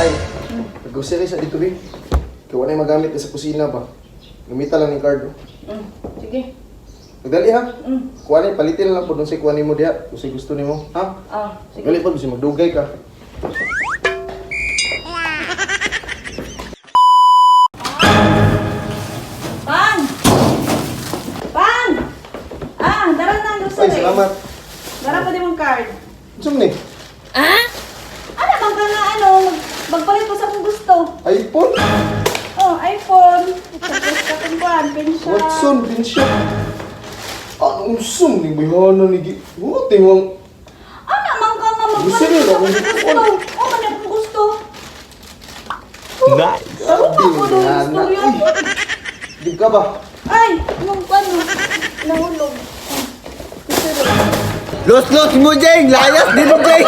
Ay, nag-grocery sa dito, Bi. Kaya wala yung magamit na sa kusina ba? Gamita lang yung card. Sige. Magdali ha? Kuha na, palitin lang po doon sa kuha mo diha. Kung sa'yo gusto mo, ha? Sige. Gali po, kasi magdugay ka. Pan! Pan! Dara na ang Ay, grocery. salamat. Dara pa din mong card. Saan ni? Ano bang ka nga magpalit mo sa kung gusto. iPhone? iPhone. Tapos ka kung kuhan, pensya. Watson, pinsya. Ang sum ni Bayhana ni Buti mong... Ano bang ka nga Grocery magpalit mo sa na, kung kung gusto. Man yung kung gusto. Nice. Ano ba ko doon gusto yun? Di ka ba? Ay, anong paano? Nahulog. Los mo, Jeng! Layas din mo, Jeng!